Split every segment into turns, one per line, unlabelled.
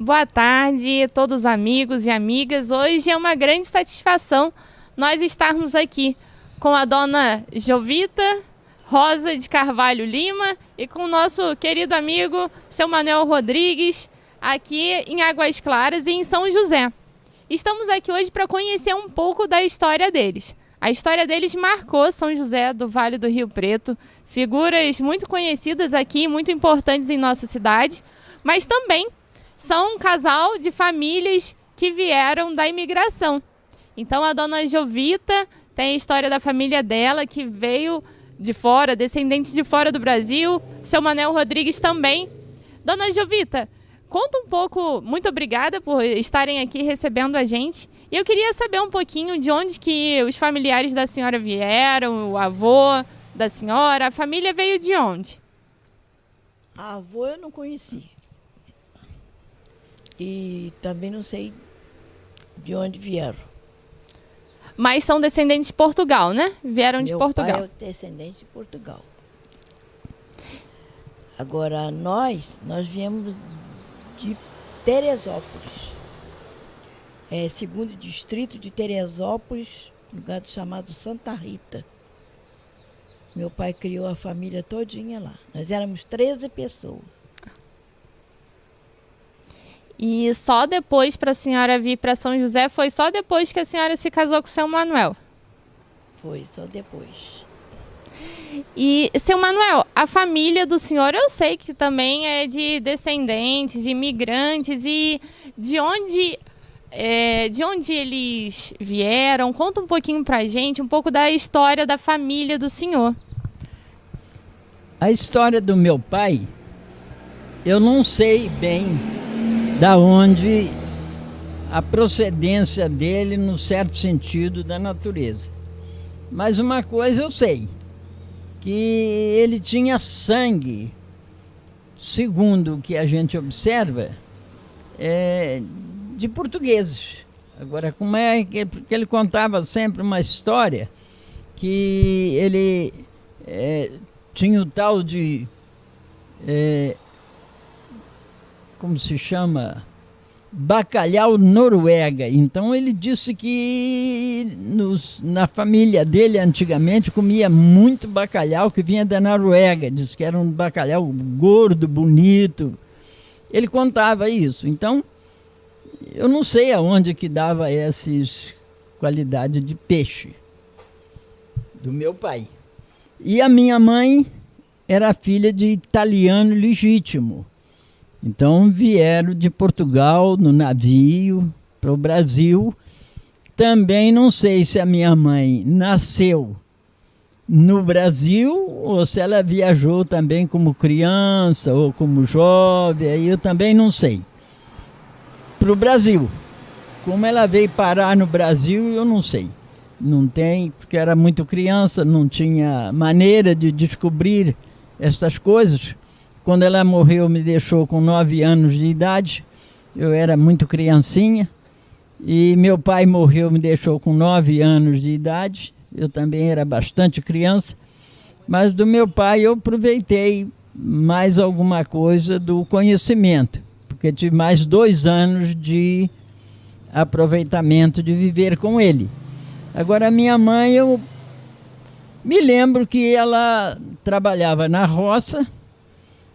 Boa tarde a todos os amigos e amigas. Hoje é uma grande satisfação nós estarmos aqui com a dona Jovita Rosa de Carvalho Lima e com o nosso querido amigo, seu Manuel Rodrigues, aqui em Águas Claras e em São José. Estamos aqui hoje para conhecer um pouco da história deles. A história deles marcou São José do Vale do Rio Preto, figuras muito conhecidas aqui, muito importantes em nossa cidade, mas também são um casal de famílias que vieram da imigração. Então a dona Jovita tem a história da família dela, que veio de fora, descendente de fora do Brasil, seu Manuel Rodrigues também. Dona Jovita, conta um pouco, muito obrigada por estarem aqui recebendo a gente. E eu queria saber um pouquinho de onde que os familiares da senhora vieram, o avô da senhora, a família veio de onde?
A avó eu não conheci. E também não sei de onde vieram.
Mas são descendentes de Portugal, né? Vieram de Portugal.
Meu pai é descendente de Portugal. Agora, nós viemos de Teresópolis. É segundo distrito de Teresópolis, lugar chamado Santa Rita. Meu pai criou a família todinha lá. Nós éramos 13 pessoas.
E só depois para a senhora vir para São José, foi só depois que a senhora se casou com o seu Manuel?
Foi, só depois.
E, seu Manuel, a família do senhor eu sei que também é de descendentes, de imigrantes, e de onde eles vieram? Conta um pouquinho para a gente, um pouco da história da família do senhor.
A história do meu pai, eu não sei bem da onde a procedência dele, no certo sentido, da natureza. Mas uma coisa eu sei, que ele tinha sangue, segundo o que a gente observa, de portugueses. Agora, como é que... Porque ele contava sempre uma história que ele tinha o tal de... como se chama? Bacalhau Noruega. Então ele disse que na família dele antigamente comia muito bacalhau que vinha da Noruega. Diz que era um bacalhau gordo, bonito. Ele contava isso. Então eu não sei aonde que dava essas qualidades de peixe do meu pai. E a minha mãe era filha de italiano legítimo. Então vieram de Portugal no navio para o Brasil. Também não sei se a minha mãe nasceu no Brasil ou se ela viajou também como criança ou como jovem, aí eu também não sei. Para o Brasil. Como ela veio parar no Brasil, eu não sei. Não tem, porque era muito criança, não tinha maneira de descobrir essas coisas. Quando ela morreu, me deixou com 9 anos de idade. Eu era muito criancinha. E meu pai morreu, me deixou com 9 anos de idade. Eu também era bastante criança. Mas do meu pai eu aproveitei mais alguma coisa do conhecimento. Porque tive mais 2 anos de aproveitamento de viver com ele. Agora, a minha mãe, eu me lembro que ela trabalhava na roça,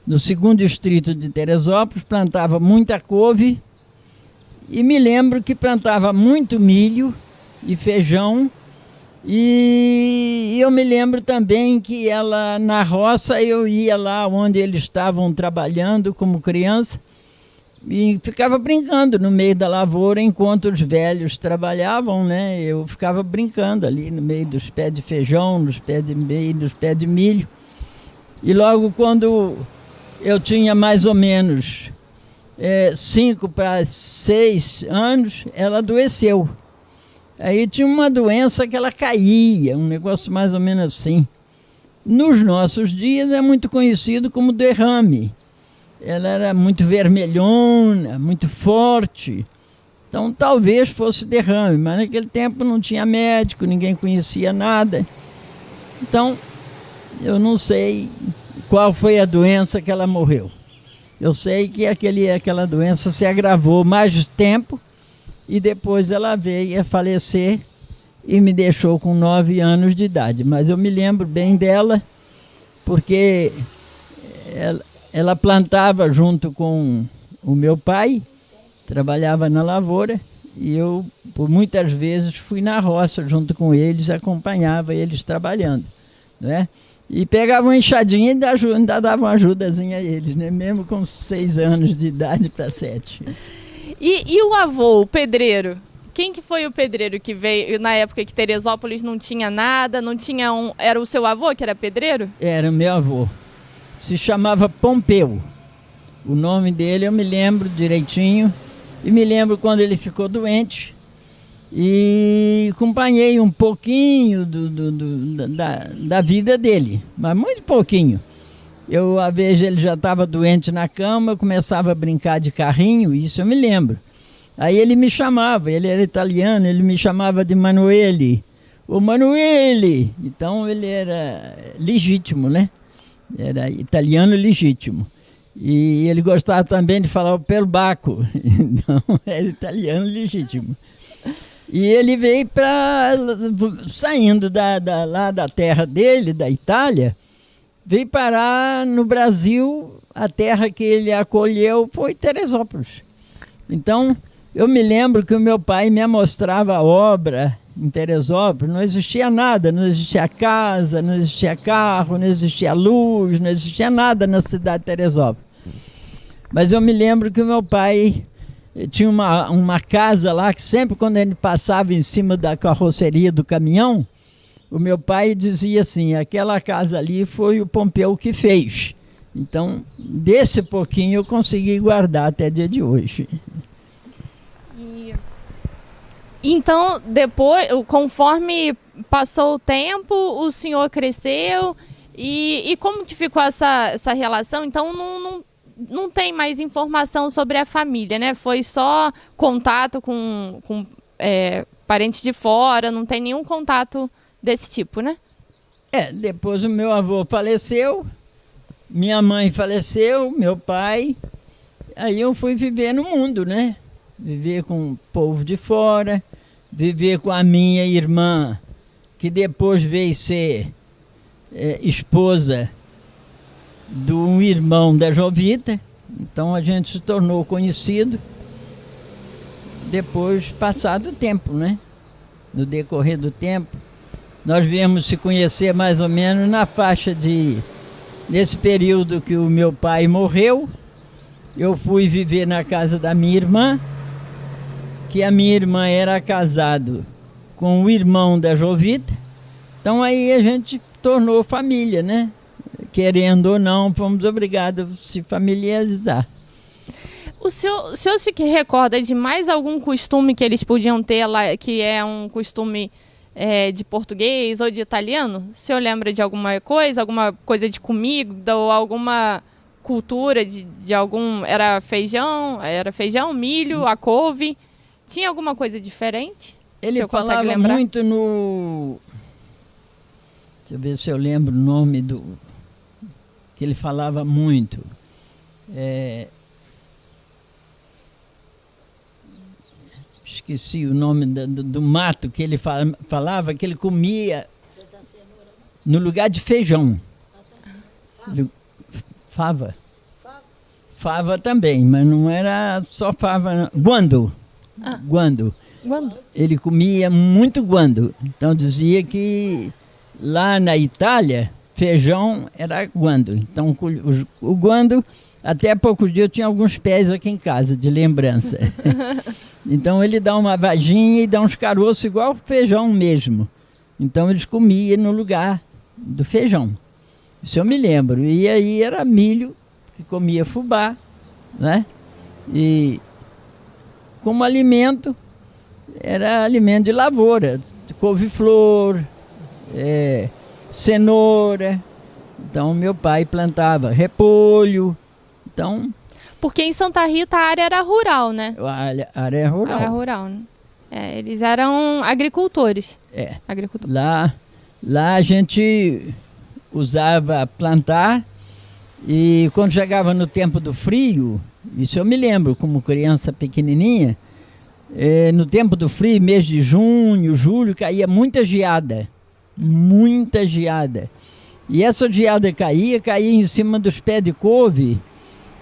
no segundo distrito de Teresópolis, plantava muita couve, e me lembro que plantava muito milho e feijão, e eu me lembro também que ela, na roça, eu ia lá onde eles estavam trabalhando como criança, e ficava brincando no meio da lavoura enquanto os velhos trabalhavam, né? Eu ficava brincando ali no meio dos pés de feijão, nos pés de milho. E logo quando eu tinha mais ou menos 5 para 6 anos, ela adoeceu. Aí tinha uma doença que ela caía, um negócio mais ou menos assim. Nos nossos dias é muito conhecido como derrame. Ela era muito vermelhona, muito forte. Então talvez fosse derrame, mas naquele tempo não tinha médico, ninguém conhecia nada. Então eu não sei qual foi a doença que ela morreu. Eu sei que aquela doença se agravou mais tempo e depois ela veio a falecer e me deixou com 9 anos de idade. Mas eu me lembro bem dela porque ela plantava junto com o meu pai, trabalhava na lavoura, e eu, por muitas vezes, fui na roça junto com eles, acompanhava eles trabalhando, né? E pegava uma enxadinha e ainda dava uma ajudazinha a eles, né? Mesmo com 6 anos de idade para 7.
E o avô, o pedreiro? Quem que foi o pedreiro que veio na época que Teresópolis não tinha nada, não tinha um... Era o seu avô que era pedreiro?
Era meu avô. Se chamava Pompeu. O nome dele eu me lembro direitinho. E me lembro quando ele ficou doente. E acompanhei um pouquinho da vida dele, mas muito pouquinho. Eu, às vezes, ele já estava doente na cama, eu começava a brincar de carrinho, isso eu me lembro. Aí ele me chamava, ele era italiano, ele me chamava de Manuele. Ô Manuele! Então ele era legítimo, né? Era italiano legítimo. E ele gostava também de falar o perbacco, então era italiano legítimo. E ele veio saindo lá da terra dele, da Itália, veio parar no Brasil. A terra que ele acolheu foi Teresópolis. Então, eu me lembro que o meu pai me mostrava a obra em Teresópolis. Não existia nada, não existia casa, não existia carro, não existia luz, não existia nada na cidade de Teresópolis. Mas eu me lembro que o meu pai tinha uma casa lá que sempre quando ele passava em cima da carroceria do caminhão, o meu pai dizia assim, aquela casa ali foi o Pompeu que fez. Então, desse pouquinho eu consegui guardar até o dia de hoje.
Então, depois, conforme passou o tempo, o senhor cresceu e como que ficou essa relação? Então, não tem mais informação sobre a família, né? Foi só contato com parentes de fora, não tem nenhum contato desse tipo, né?
Depois o meu avô faleceu, minha mãe faleceu, meu pai, aí eu fui viver no mundo, né? Viver com o povo de fora, viver com a minha irmã, que depois veio ser esposa de um irmão da Jovita. Então a gente se tornou conhecido depois, passado o tempo, né? No decorrer do tempo, nós viemos se conhecer mais ou menos na faixa nesse período que o meu pai morreu. Eu fui viver na casa da minha irmã, que a minha irmã era casada com o irmão da Jovita. Então aí a gente tornou família, né? Querendo ou não, fomos obrigados a se familiarizar.
O senhor se recorda de mais algum costume que eles podiam ter lá, que é um costume de português ou de italiano? O senhor lembra de alguma coisa de comida ou alguma cultura de algum... Era feijão, milho, a couve? Tinha alguma coisa diferente?
Ele falava muito no... Deixa eu ver se eu lembro o nome do... que ele falava muito. Esqueci o nome do mato que ele falava, que ele comia no lugar de feijão. Fava. Fava também, mas não era só fava, não. Guando. Guando. Ele comia muito guando. Então dizia que lá na Itália, feijão era guando. Então o guando, até há poucos dias eu tinha alguns pés aqui em casa, de lembrança. Então ele dá uma vaginha e dá uns caroços igual feijão mesmo. Então eles comiam no lugar do feijão. Isso eu me lembro. E aí era milho, que comia fubá, né? E como alimento, era alimento de lavoura, couve-flor, cenoura. Então meu pai plantava repolho. Então,
porque em Santa Rita a área era rural, né?
A área é rural.
Era rural, né? Eles eram agricultores.
Lá a gente usava plantar E quando chegava no tempo do frio, isso eu me lembro como criança pequenininha, no tempo do frio, mês de junho, julho, caía muita geada. Muita geada. E essa geada caía em cima dos pés de couve.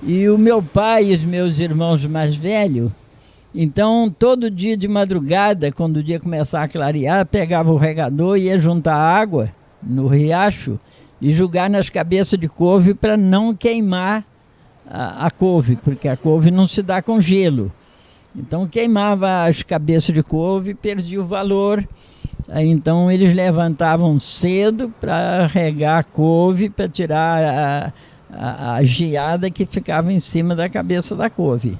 E o meu pai e os meus irmãos mais velhos, então todo dia de madrugada, quando o dia começava a clarear, pegava o regador e ia juntar água no riacho e jogar nas cabeças de couve para não queimar a couve, porque a couve não se dá com gelo. Então queimava as cabeças de couve e perdia o valor. Aí, então eles levantavam cedo para regar a couve, para tirar a geada que ficava em cima da cabeça da couve.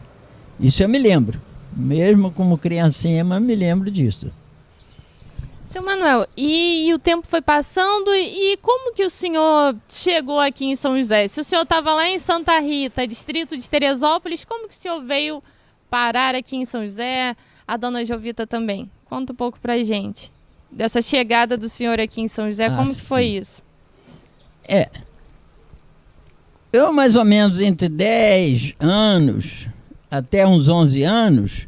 Isso eu me lembro. Mesmo como criancinha, mas me lembro disso.
Seu Manuel, e o tempo foi passando e como que o senhor chegou aqui em São José? Se o senhor estava lá em Santa Rita, distrito de Teresópolis, como que o senhor veio parar aqui em São José? A dona Jovita também. Conta um pouco pra gente dessa chegada do senhor aqui em São José, como que foi isso?
Eu mais ou menos entre 10 anos até uns 11 anos,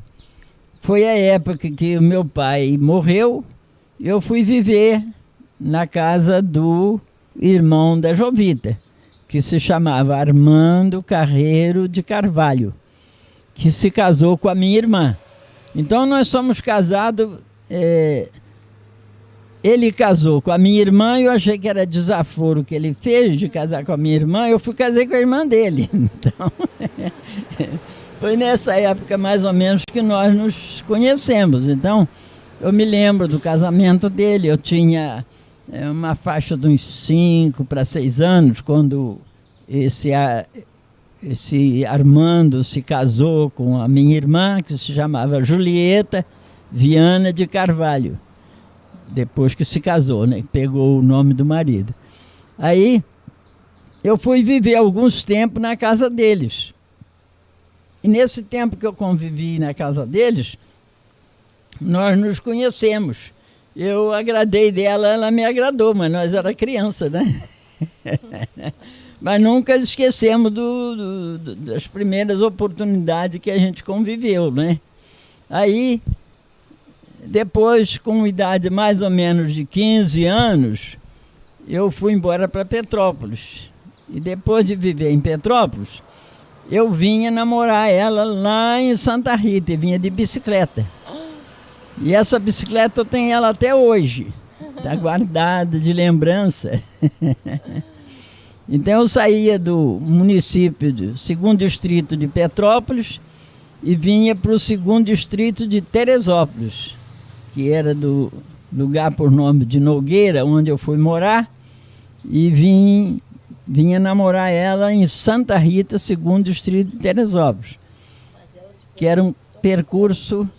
foi a época que o meu pai morreu. Eu fui viver na casa do irmão da Jovita, que se chamava Armando Carreiro de Carvalho, que se casou com a minha irmã. Então nós somos casados, ele casou com a minha irmã, eu achei que era desaforo que ele fez de casar com a minha irmã, eu casei com a irmã dele. Então, foi nessa época mais ou menos que nós nos conhecemos. Então, eu me lembro do casamento dele, eu tinha uma faixa de uns 5 para 6 anos, quando esse Armando se casou com a minha irmã, que se chamava Julieta Viana de Carvalho, depois que se casou, né? Pegou o nome do marido. Aí, eu fui viver alguns tempos na casa deles. E nesse tempo que eu convivi na casa deles, nós nos conhecemos. Eu agradei dela, ela me agradou, mas nós era criança, né? Mas nunca esquecemos das primeiras oportunidades que a gente conviveu, né? Aí, depois, com idade mais ou menos de 15 anos, eu fui embora para Petrópolis. E depois de viver em Petrópolis, eu vinha namorar ela lá em Santa Rita, e vinha de bicicleta. E essa bicicleta eu tenho ela até hoje, está guardada de lembrança. Então eu saía do município do 2º distrito de Petrópolis e vinha para o 2º distrito de Teresópolis, que era do lugar por nome de Nogueira, onde eu fui morar, e vinha namorar ela em Santa Rita, 2º distrito de Teresópolis, que era um percurso...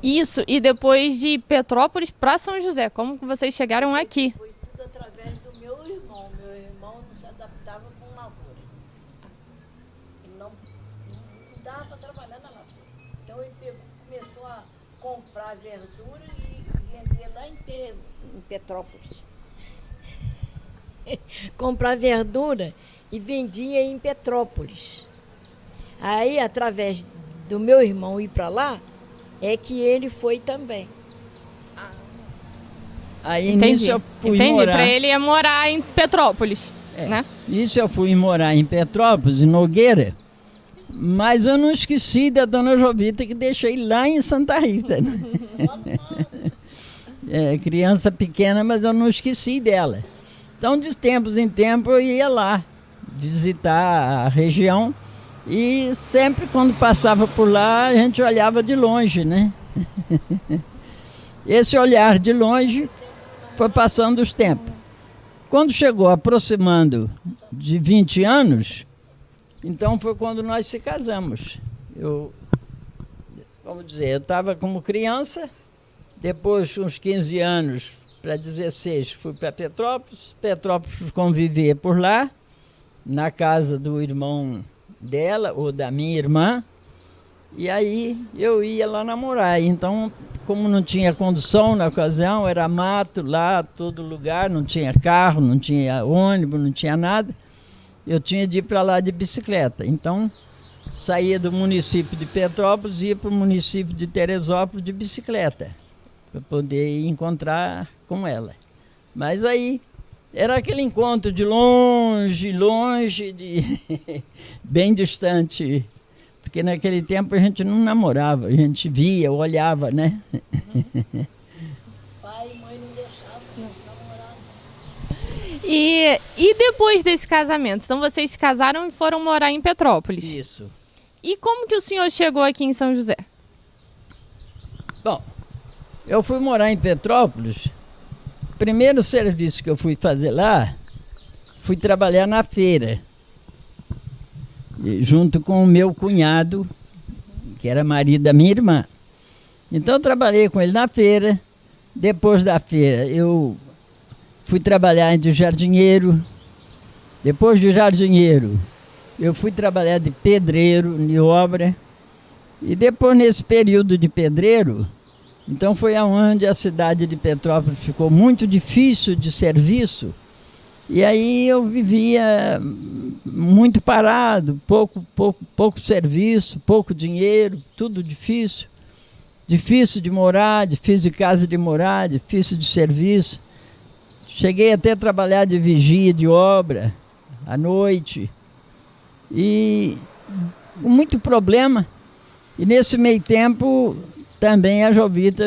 Isso, e depois de Petrópolis para São José, como que vocês chegaram aqui?
Foi tudo através do meu irmão. Meu irmão não se adaptava com lavoura. Ele não dava para trabalhar na lavoura. Então ele começou a comprar verdura e vender lá em Petrópolis. Comprar verdura e vendia em Petrópolis. Aí, através do meu irmão ir para lá, é que ele foi também.
Aí
Entendi.
nisso eu fui
Entendi.
morar.
Para ele ia morar em Petrópolis, né?
Isso eu fui morar em Petrópolis, em Nogueira, mas eu não esqueci da dona Jovita, que deixei lá em Santa Rita. Né? Criança pequena, mas eu não esqueci dela. Então, de tempos em tempos, eu ia lá visitar a região. E sempre quando passava por lá, a gente olhava de longe, né? Esse olhar de longe foi passando os tempos. Quando chegou aproximando de 20 anos, então foi quando nós se casamos. Vamos dizer, eu estava como criança, depois, uns 15 anos, para 16, fui para Petrópolis fui conviver por lá, na casa do irmão dela ou da minha irmã, E aí eu ia lá namorar. Então, como não tinha condução na ocasião, era mato lá, todo lugar, não tinha carro, não tinha ônibus, não tinha nada, eu tinha de ir para lá de bicicleta. Então, saía do município de Petrópolis e ia para o município de Teresópolis de bicicleta, para poder encontrar com ela. Mas aí era aquele encontro de longe, bem distante, porque naquele tempo a gente não namorava, a gente via, olhava, né?
Pai e mãe não deixavam namorar.
E depois desse casamento? Então vocês se casaram e foram morar em Petrópolis.
Isso.
E como que o senhor chegou aqui em São José?
Bom, eu fui morar em Petrópolis. O primeiro serviço que eu fui fazer lá, fui trabalhar na feira, junto com o meu cunhado, que era marido da minha irmã. Então eu trabalhei com ele na feira. Depois da feira eu fui trabalhar de jardineiro. Depois de jardineiro eu fui trabalhar de pedreiro, de obra. E depois, nesse período de pedreiro, então foi aonde a cidade de Petrópolis ficou muito difícil de serviço. E aí eu vivia muito parado, pouco serviço, pouco dinheiro, tudo difícil. Difícil de morar, difícil de casa de morar, difícil de serviço. Cheguei até a trabalhar de vigia de obra à noite. E com muito problema. E nesse meio tempo também a Jovita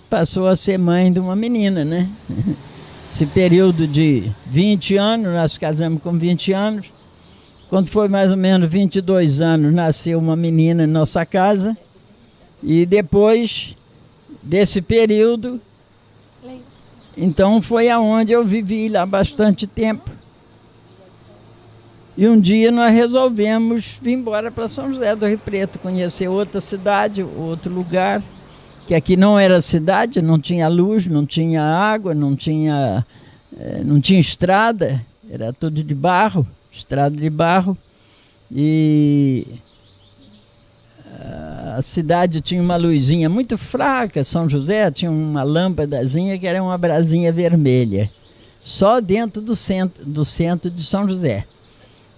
passou a ser mãe de uma menina, né? Esse período de 20 anos, nós casamos com 20 anos. Quando foi mais ou menos 22 anos, nasceu uma menina em nossa casa. E depois desse período, então foi aonde eu vivi lá bastante tempo. E um dia nós resolvemos vir embora para São José do Rio Preto, conhecer outra cidade, outro lugar, que aqui não era cidade, não tinha luz, não tinha água, não tinha estrada, era tudo de barro, estrada de barro. E a cidade tinha uma luzinha muito fraca, São José tinha uma lâmpadazinha que era uma brasinha vermelha, só dentro do centro de São José.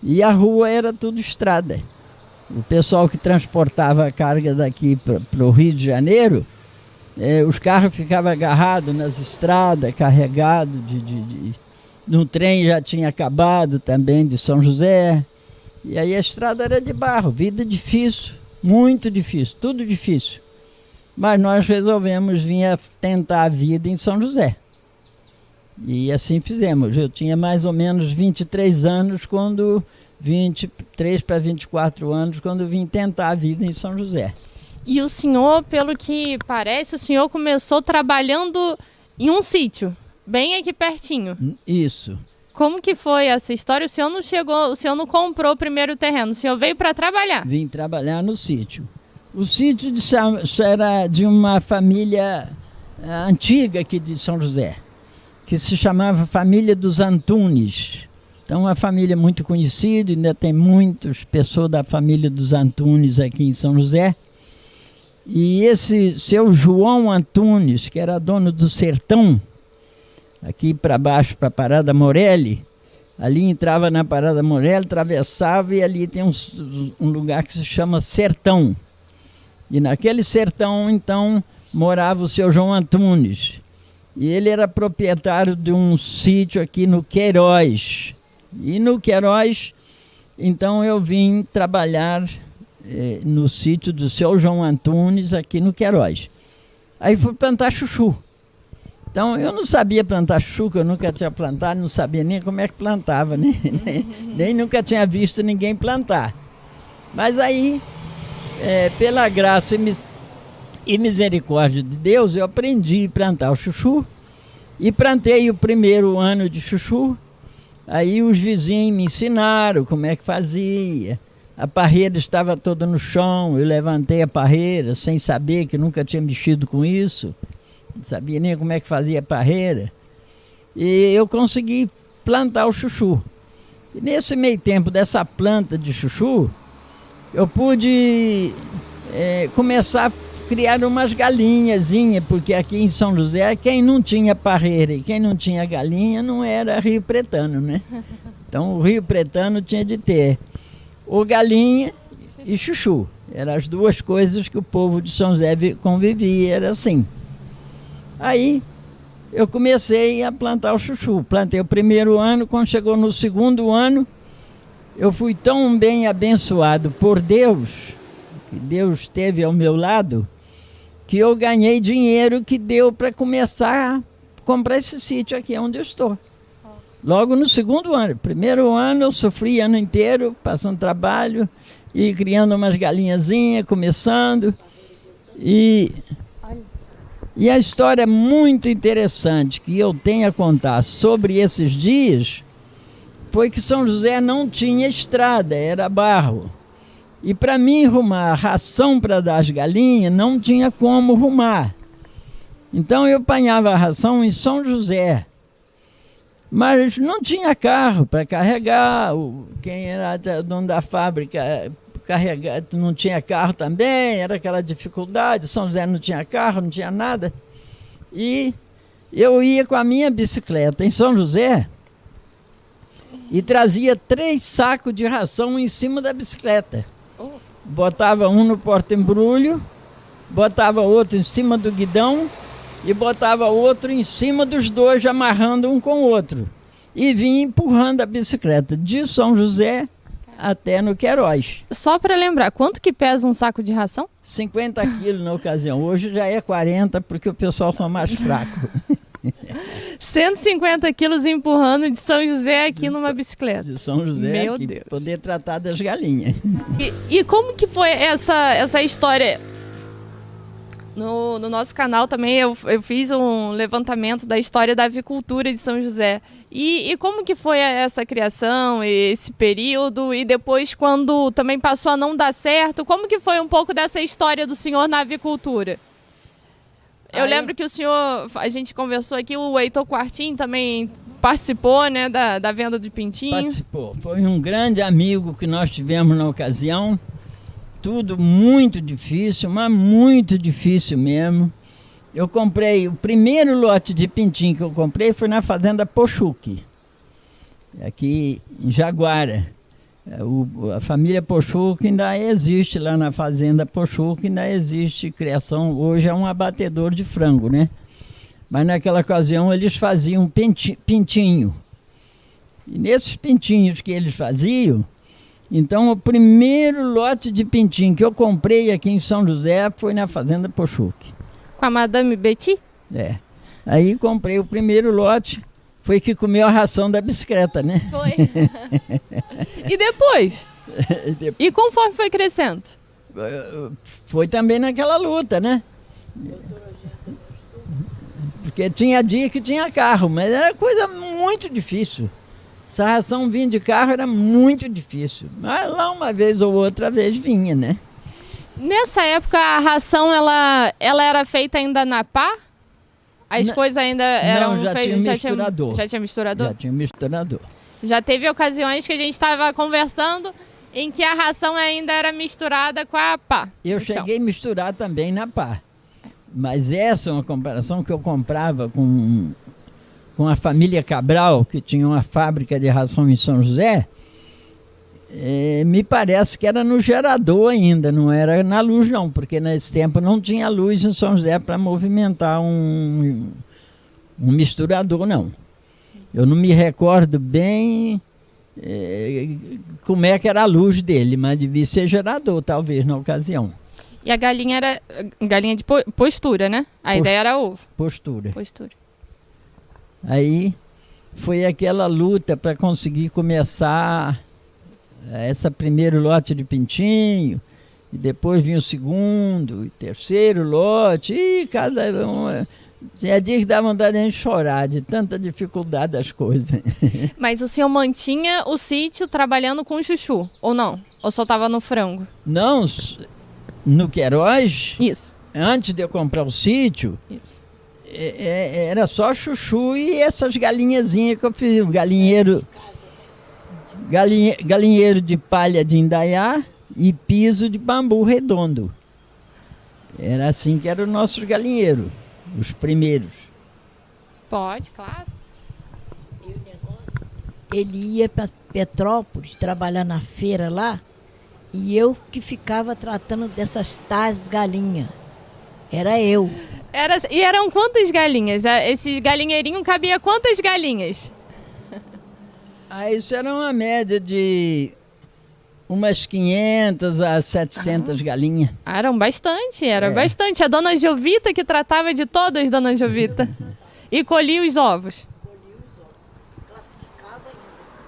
E a rua era tudo estrada. O pessoal que transportava a carga daqui para o Rio de Janeiro, os carros ficavam agarrados nas estradas, carregados no trem já tinha acabado também de São José. E aí a estrada era de barro, vida difícil, muito difícil, tudo difícil. Mas nós resolvemos vir a tentar a vida em São José. E assim fizemos. Eu tinha mais ou menos 23 anos, 23 para 24 anos, quando vim tentar a vida em São José.
E o senhor, pelo que parece, o senhor começou trabalhando em um sítio, bem aqui pertinho.
Isso.
Como que foi essa história? O senhor não chegou, o senhor não comprou o primeiro terreno, o senhor veio para trabalhar?
Vim trabalhar no sítio. O sítio era de uma família antiga aqui de São José, que se chamava Família dos Antunes. Então, uma família muito conhecida, ainda tem muitas pessoas da família dos Antunes aqui em São José. E esse seu João Antunes, que era dono do Sertão, aqui para baixo, para a Parada Morelli, ali entrava na Parada Morelli, atravessava e ali tem um lugar que se chama Sertão. E naquele sertão, então, morava o seu João Antunes. E ele era proprietário de um sítio aqui no Queiroz. E no Queiroz, então eu vim trabalhar no sítio do seu João Antunes, aqui no Queiroz. Aí fui plantar chuchu. Então eu não sabia plantar chuchu, que eu nunca tinha plantado, não sabia nem como é que plantava, nem nunca tinha visto ninguém plantar. Mas aí, pela graça e misericórdia de Deus, eu aprendi a plantar o chuchu e plantei o primeiro ano de chuchu. Aí os vizinhos me ensinaram como é que fazia. A parreira estava toda no chão, eu levantei a parreira sem saber, que nunca tinha mexido com isso, não sabia nem como é que fazia a parreira. E eu consegui plantar o chuchu. E nesse meio tempo dessa planta de chuchu, eu pude começar a criar umas galinhazinhas, porque aqui em São José, quem não tinha parreira e quem não tinha galinha não era Rio Pretano, né? Então o Rio Pretano tinha de ter ou galinha e chuchu. Eram as duas coisas que o povo de São José convivia, era assim. Aí eu comecei a plantar o chuchu. Plantei o primeiro ano, quando chegou no segundo ano, eu fui tão bem abençoado por Deus, que Deus esteve ao meu lado, que eu ganhei dinheiro que deu para começar a comprar esse sítio aqui onde eu estou. Logo no segundo ano. Primeiro ano eu sofri ano inteiro, passando trabalho e criando umas galinhazinhas, começando. E a história muito interessante que eu tenho a contar sobre esses dias foi que São José não tinha estrada, era barro. E para mim rumar ração para dar às galinhas, não tinha como rumar. Então eu apanhava a ração em São José. Mas não tinha carro para carregar. Quem era dono da fábrica carregar, não tinha carro também, era aquela dificuldade. São José não tinha carro, não tinha nada. E eu ia com a minha bicicleta em São José e trazia 3 sacos de ração em cima da bicicleta. Botava um no porta-embrulho, botava outro em cima do guidão e botava outro em cima dos dois, amarrando um com o outro. E vinha empurrando a bicicleta de São José até no Queiroz.
Só para lembrar, quanto que pesa um saco de ração?
50 quilos na ocasião. Hoje já é 40, porque o pessoal são mais fracos.
150 quilos empurrando de São José aqui numa bicicleta.
De São José,
Meu
aqui,
Deus.
Poder tratar das galinhas.
E como que foi essa história? No nosso canal também eu fiz um levantamento da história da avicultura de São José. E como que foi essa criação, esse período? E depois, quando também passou a não dar certo, como que foi um pouco dessa história do senhor na avicultura? Eu lembro que o senhor, a gente conversou aqui, o Heitor Quartim também participou, né, da venda de pintinho.
Participou. Foi um grande amigo que nós tivemos na ocasião. Tudo muito difícil, mas muito difícil mesmo. Eu comprei, o primeiro lote de pintinho que eu comprei foi na fazenda Pochuque, aqui em Jaguara. A família Pochuque ainda existe lá na fazenda Pochuque, ainda existe criação. Hoje é um abatedor de frango, né? Mas naquela ocasião eles faziam pintinho. E nesses pintinhos que eles faziam, então o primeiro lote de pintinho que eu comprei aqui em São José foi na fazenda Pochuque.
Com a Madame Betty?
É. Aí comprei o primeiro lote, foi que comeu a ração da bicicleta, né?
Foi. E depois? E conforme foi crescendo?
Foi também naquela luta, né? Porque tinha dia que tinha carro, mas era coisa muito difícil. Essa ração vinha de carro era muito difícil. Mas lá uma vez ou outra vez vinha, né?
Nessa época a ração ela era feita ainda na pá? As coisas ainda eram feitas.
Já tinha misturador.
Já tinha misturador?
Já tinha misturador.
Já teve ocasiões que a gente estava conversando em que a ração ainda era misturada com a pá.
Eu cheguei a misturar também na pá. Mas essa é uma comparação que eu comprava com a família Cabral, que tinha uma fábrica de ração em São José. Me parece que era no gerador ainda, não era na luz não, porque nesse tempo não tinha luz em São José para movimentar um misturador não. Eu não me recordo bem como é que era a luz dele, mas devia ser gerador talvez na ocasião.
E a galinha era galinha de postura, né? A ideia era ovo.
Postura.
Postura.
Aí foi aquela luta para conseguir começar essa primeiro lote de pintinho, e depois vinha o segundo, e terceiro lote, e cada um... Tinha dia que dá vontade de a gente chorar, de tanta dificuldade das coisas.
Mas o senhor mantinha o sítio trabalhando com chuchu, ou não? Ou só estava no frango?
Não, no Queiroz,
isso.
Antes de eu comprar o sítio,
isso.
Era só chuchu e essas galinhazinhas que eu fiz, galinheiro de palha de indaiá e piso de bambu redondo. Era assim que era o nosso galinheiro, os primeiros.
Pode, claro.
Ele ia para Petrópolis trabalhar na feira lá e eu que ficava tratando dessas tais galinhas. Era eu.
E eram quantas galinhas? Esse galinheirinho cabia quantas galinhas?
Isso era uma média de umas 500 a 700 galinhas.
Eram bastante, era bastante. A dona Jovita que tratava de todas, dona Jovita. E colhia os ovos.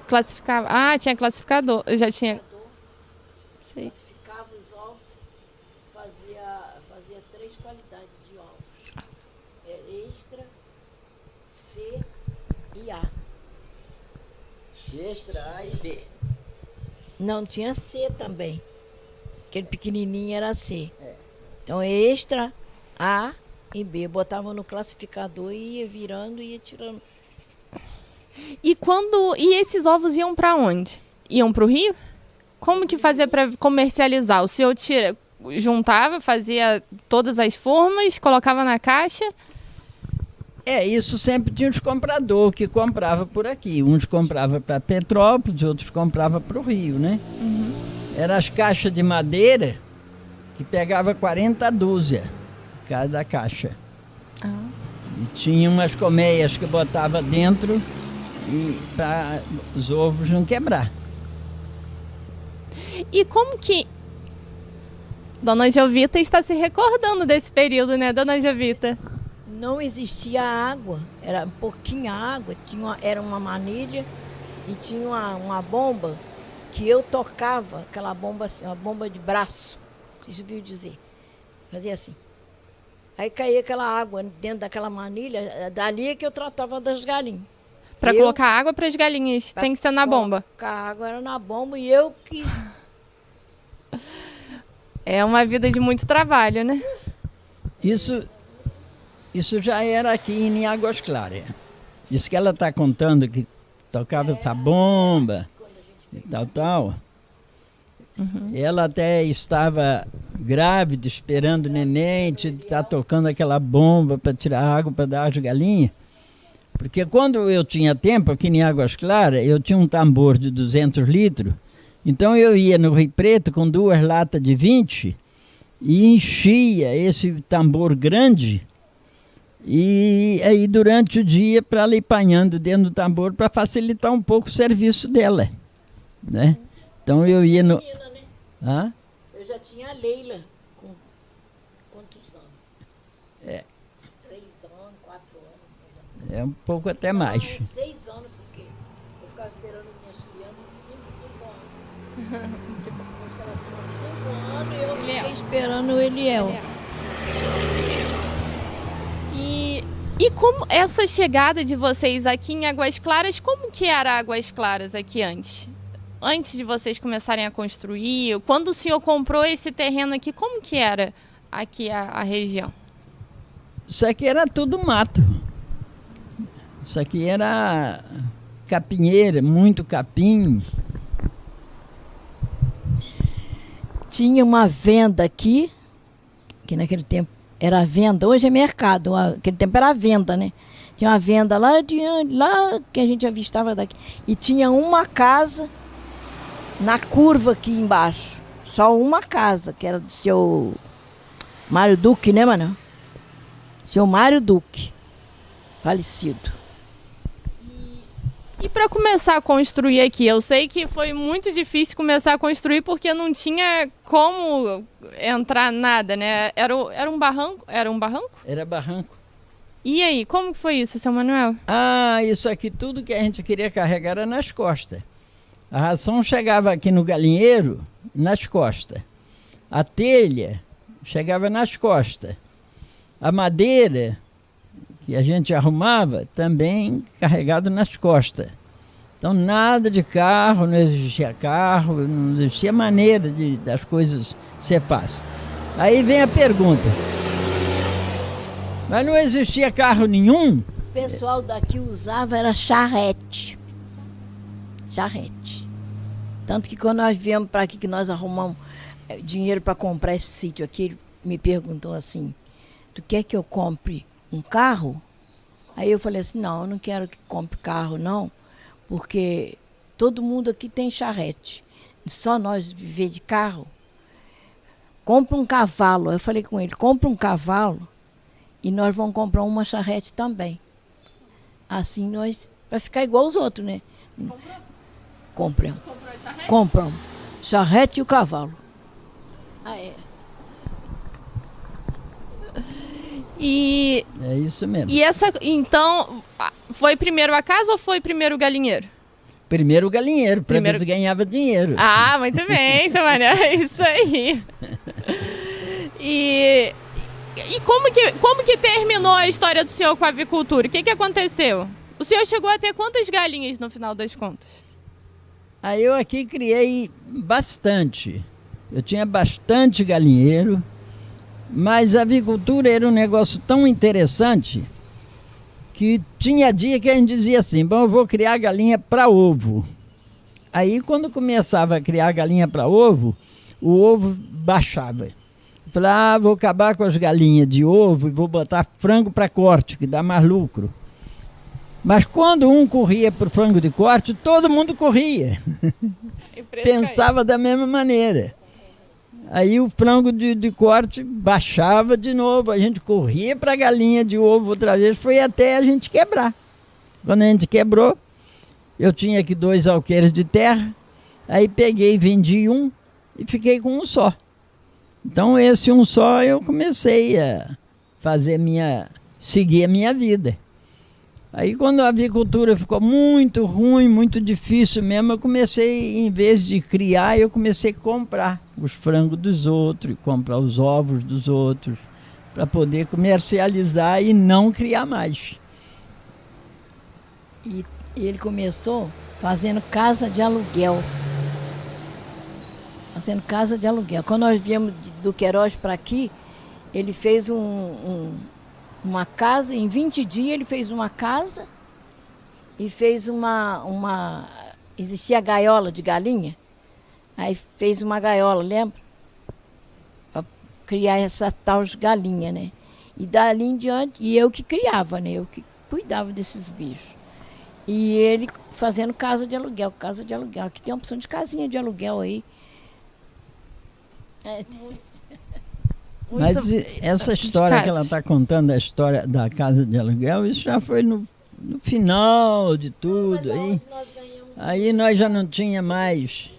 Classificava. Ah, tinha classificador. Eu já tinha. Sei.
Classificava os ovos, fazia 3 qualidades de ovos. Extra, C e A.
Extra A e B.
Não, tinha C também. Aquele pequenininho era C. Então, extra, A e B. Botava no classificador e ia virando e ia tirando.
E esses ovos iam para onde? Iam para o Rio? Como que fazia para comercializar? O senhor juntava, fazia todas as formas, colocava na caixa?
Isso sempre tinha os compradores que compravam por aqui. Uns compravam para Petrópolis, outros compravam para o Rio, né?
Uhum.
Eram as caixas de madeira que pegava 40 dúzia cada caixa. E tinha umas colmeias que botava dentro para os ovos não quebrar.
E como que... Dona Jovita está se recordando desse período, né, Dona Jovita?
Não existia água, era pouquinha água, era uma manilha e tinha uma bomba que eu tocava, aquela bomba assim, uma bomba de braço, isso viu dizer, fazia assim. Aí caía aquela água dentro daquela manilha, dali é que eu tratava das galinhas.
Para colocar água para as galinhas, tem que ser na bomba.
A água era na bomba e eu que...
É uma vida de muito trabalho, né?
Isso já era aqui em Águas Claras. Isso que ela está contando, que tocava essa bomba e tal. Uhum. Ela até estava grávida, esperando o neném, tá tocando aquela bomba para tirar água para dar às galinhas. Porque quando eu tinha tempo, aqui em Águas Claras, eu tinha um tambor de 200 litros. Então eu ia no Rio Preto com 2 latas de 20 e enchia esse tambor grande. E aí durante o dia para ela ir apanhando dentro do tambor para facilitar um pouco o serviço dela, né? Então eu ia no...
Menina, né?
Hã?
Eu já tinha a Leila com quantos anos? 3 anos, 4 anos.
É um pouco até mais.
6 anos, porque eu ficava esperando minhas crianças de 5 anos. Depois que ela tinha 5 anos, eu fiquei esperando Eliel.
E como essa chegada de vocês aqui em Águas Claras, como que era Águas Claras aqui antes? Antes de vocês começarem a construir, quando o senhor comprou esse terreno aqui, como que era aqui a região?
Isso aqui era tudo mato. Isso aqui era capinheira, muito capim.
Tinha uma venda aqui, que naquele tempo era venda, hoje é mercado, naquele tempo era venda, né? Tinha uma venda lá que a gente avistava daqui. E tinha uma casa na curva aqui embaixo. Só uma casa, que era do seu Mário Duque, né, mano? Seu Mário Duque, falecido.
E para começar a construir aqui, eu sei que foi muito difícil começar a construir porque não tinha como entrar nada, né? Era um barranco? Era um barranco?
Era barranco.
E aí, como que foi isso, seu Manuel?
Isso aqui tudo que a gente queria carregar era nas costas. A ração chegava aqui no galinheiro, nas costas. A telha chegava nas costas. A madeira que a gente arrumava, também carregado nas costas. Então nada de carro, não existia carro, não existia maneira das coisas ser fácil. Aí vem a pergunta, mas não existia carro nenhum?
O pessoal daqui usava era charrete. Charrete. Tanto que quando nós viemos para aqui, que nós arrumamos dinheiro para comprar esse sítio aqui, me perguntou assim, tu quer que eu compre um carro? Aí eu falei assim, não, eu não quero que compre carro, não, porque todo mundo aqui tem charrete. Só nós viver de carro. Compra um cavalo. Eu falei com ele, compra um cavalo e nós vamos comprar uma charrete também. Assim nós, para ficar igual os outros, né? Compramos.
Comprou a charrete?
Compramos. Charrete e o cavalo. Ah, é.
E
É isso mesmo.
então, foi primeiro a casa ou foi primeiro o galinheiro?
Primeiro o galinheiro, para
Primeiro-
ver se ganhava dinheiro.
Ah, muito bem, seu Mané, é isso aí. E como que terminou a história do senhor com a avicultura? O que aconteceu? O senhor chegou a ter quantas galinhas no final das contas?
Aí eu aqui criei bastante. Eu tinha bastante galinheiro, mas a avicultura era um negócio tão interessante que tinha dia que a gente dizia assim, bom, eu vou criar galinha para ovo. Aí quando começava a criar galinha para ovo, o ovo baixava. Eu falei, vou acabar com as galinhas de ovo e vou botar frango para corte, que dá mais lucro. Mas quando um corria para o frango de corte, todo mundo corria. Pensava da mesma maneira. Aí o frango de corte baixava de novo, a gente corria para a galinha de ovo outra vez, foi até a gente quebrar. Quando a gente quebrou, eu tinha aqui 2 alqueires de terra, aí peguei, vendi um e fiquei com um só. Então esse um só eu comecei a seguir a minha vida. Aí quando a avicultura ficou muito ruim, muito difícil mesmo, eu comecei, em vez de criar, eu comecei a comprar os frangos dos outros, comprar os ovos dos outros, para poder comercializar e não criar mais.
E ele começou fazendo casa de aluguel. Fazendo casa de aluguel. Quando nós viemos do Queiroz para aqui, ele fez uma casa, em 20 dias ele fez uma casa e fez existia gaiola de galinha, aí fez uma gaiola, lembra? Para criar essa tal de galinha, né? E dali em diante, e eu que criava, né? Eu que cuidava desses bichos. E ele fazendo casa de aluguel. Aqui tem uma opção de casinha de aluguel aí.
Mas essa história que ela está contando, a história da casa de aluguel, isso já foi no final de tudo. Aí nós já não tinha mais.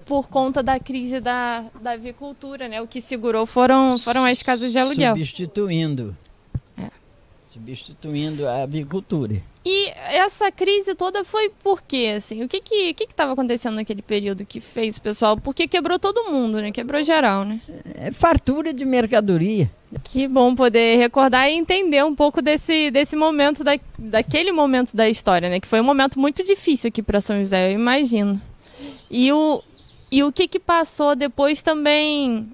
Por conta da crise da avicultura, né? O que segurou foram as casas de aluguel.
Substituindo a avicultura.
E essa crise toda foi por quê? Assim, o que estava acontecendo naquele período que fez o pessoal? Porque quebrou todo mundo, né? Quebrou geral, né?
É fartura de mercadoria.
Que bom poder recordar e entender um pouco desse momento, daquele momento da história, né? Que foi um momento muito difícil aqui para São José, eu imagino. E o que passou depois também,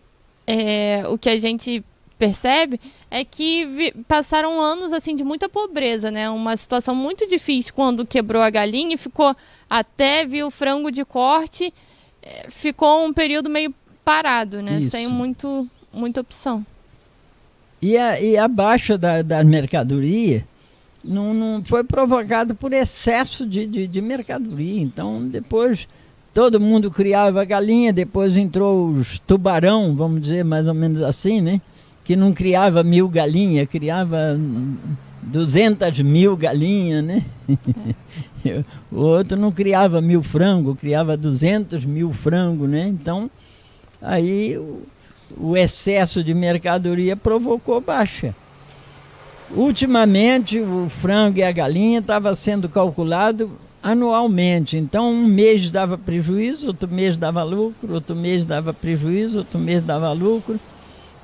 o que a gente percebe é que passaram anos assim de muita pobreza, né? Uma situação muito difícil quando quebrou a galinha e ficou até vir o frango de corte, ficou um período meio parado, né?
Isso.
Sem muita opção.
E a baixa da mercadoria não foi provocada por excesso de mercadoria. Então depois todo mundo criava galinha, depois entrou os tubarão, vamos dizer mais ou menos assim, né? Que não criava 1000 galinhas, criava 200.000 galinhas, né? O outro não criava 1000 frangos, criava 200.000 frangos, né? Então, aí o excesso de mercadoria provocou baixa. Ultimamente, o frango e a galinha estavam sendo calculado anualmente. Então, um mês dava prejuízo, outro mês dava lucro, outro mês dava prejuízo, outro mês dava lucro.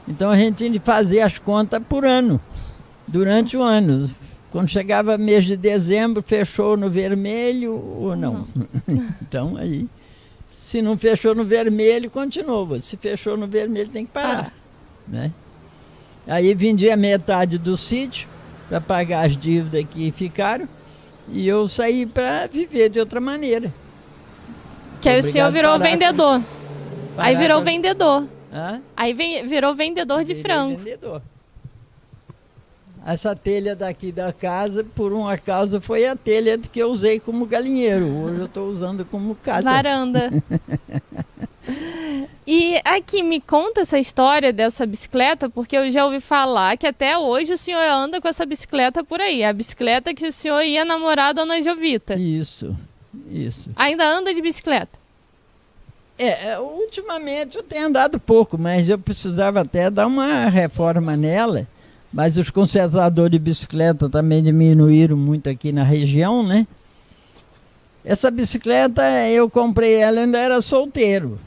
Então a gente tinha de fazer as contas por ano, durante o ano. Quando chegava mês de dezembro, fechou no vermelho ou não. Então aí, se não fechou no vermelho, continua. Se fechou no vermelho, tem que parar. Né? Aí vendi a metade do sítio para pagar as dívidas que ficaram e eu saí para viver de outra maneira.
Que aí o senhor virou vendedor. Aí virou vendedor.
Hã?
Aí virou vendedor de
Virei
frango.
vendedor. Essa telha daqui da casa, por um acaso, foi a telha que eu usei como galinheiro. Hoje eu estou usando como casa.
Varanda. E aqui, me conta essa história dessa bicicleta, porque eu já ouvi falar que até hoje o senhor anda com essa bicicleta por aí. A bicicleta que o senhor ia namorar a dona Jovita.
Isso.
Ainda anda de bicicleta?
Ultimamente eu tenho andado pouco, mas eu precisava até dar uma reforma nela. Mas os consertadores de bicicleta também diminuíram muito aqui na região, né? Essa bicicleta, eu comprei ela, eu ainda era solteiro.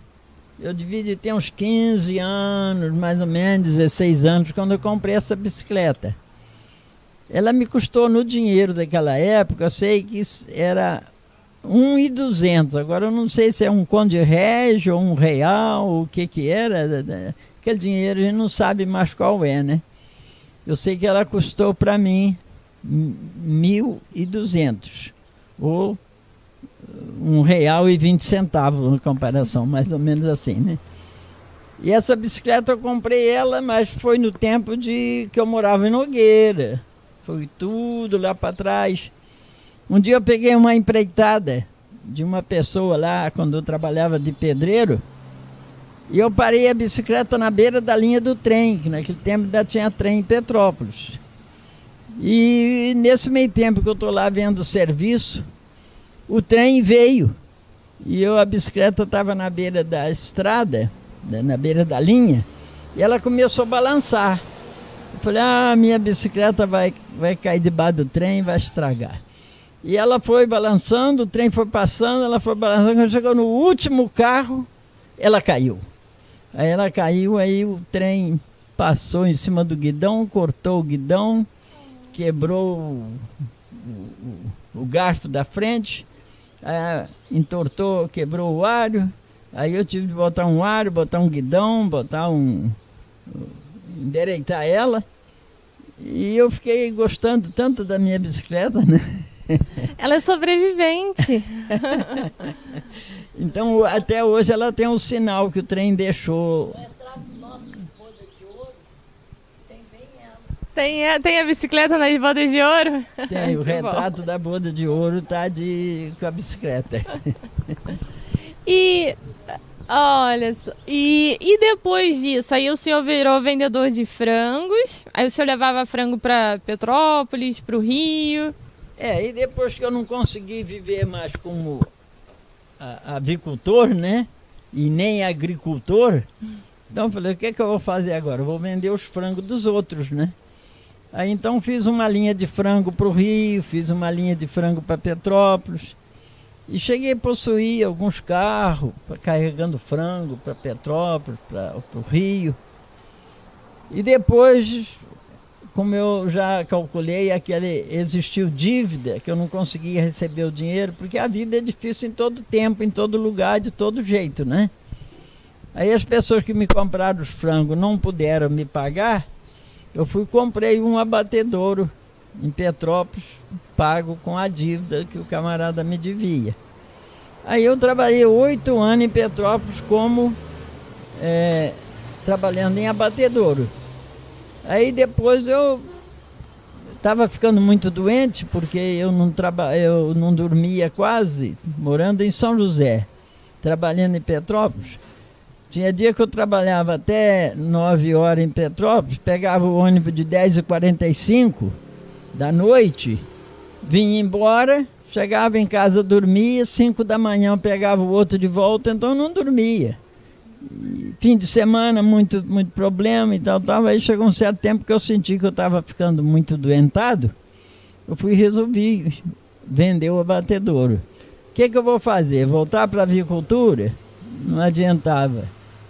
Eu devia ter uns 15 anos, mais ou menos, 16 anos, quando eu comprei essa bicicleta. Ela me custou no dinheiro daquela época, eu sei que era 1.200. Agora eu não sei se é um conde régio ou um real, o que era. Aquele dinheiro a gente não sabe mais qual é, né? Eu sei que ela custou para mim 1.200, ou R$1,20 na comparação, mais ou menos assim, né? E essa bicicleta eu comprei ela, mas foi no tempo que eu morava em Nogueira. Foi tudo lá para trás. Um dia eu peguei uma empreitada de uma pessoa lá, quando eu trabalhava de pedreiro, e eu parei a bicicleta na beira da linha do trem, que naquele tempo ainda tinha trem em Petrópolis. E nesse meio tempo que eu estou lá vendo o serviço, o trem veio. E a bicicleta estava na beira da estrada, na beira da linha, e ela começou a balançar. Eu falei, minha bicicleta vai cair debaixo do trem, vai estragar. E ela foi balançando, o trem foi passando, ela foi balançando, quando chegou no último carro, ela caiu. Aí ela caiu, aí o trem passou em cima do guidão, cortou o guidão, quebrou o garfo da frente, entortou, quebrou o aro. Aí eu tive de botar um aro, botar um guidão, endireitar ela. E eu fiquei gostando tanto da minha bicicleta, né?
Ela é sobrevivente.
Então, até hoje ela tem um sinal que o trem deixou.
O retrato nosso de boda de ouro tem bem ela.
Tem a bicicleta nas bodas de ouro?
Tem, o
Que
retrato
bom.
da boda de ouro tá com a bicicleta.
E olha só, e depois disso, aí o senhor virou vendedor de frangos, aí o senhor levava frango para Petrópolis, para o Rio.
E depois que eu não consegui viver mais como avicultor, né? E nem agricultor, então eu falei, o que eu vou fazer agora? Eu vou vender os frangos dos outros, né? Aí então fiz uma linha de frango para o Rio, fiz uma linha de frango para Petrópolis. E cheguei a possuir alguns carros carregando frango para Petrópolis, para o Rio. E depois, como eu já calculei, existiu dívida, que eu não conseguia receber o dinheiro, porque a vida é difícil em todo tempo, em todo lugar, de todo jeito, né? Aí as pessoas que me compraram os frangos não puderam me pagar, eu comprei um abatedouro em Petrópolis, pago com a dívida que o camarada me devia. Aí eu trabalhei 8 anos em Petrópolis trabalhando em abatedouro. Aí depois eu estava ficando muito doente, porque eu não dormia quase, morando em São José, trabalhando em Petrópolis. Tinha dia que eu trabalhava até 9 horas em Petrópolis, pegava o ônibus de 10h45 da noite, vinha embora, chegava em casa, dormia, 5 da manhã eu pegava o outro de volta, então eu não dormia. E fim de semana, muito problema e tal. Aí chegou um certo tempo que eu senti que eu estava ficando muito doentado, resolvi vender o abatedouro. O que eu vou fazer? Voltar para a avicultura? Não adiantava.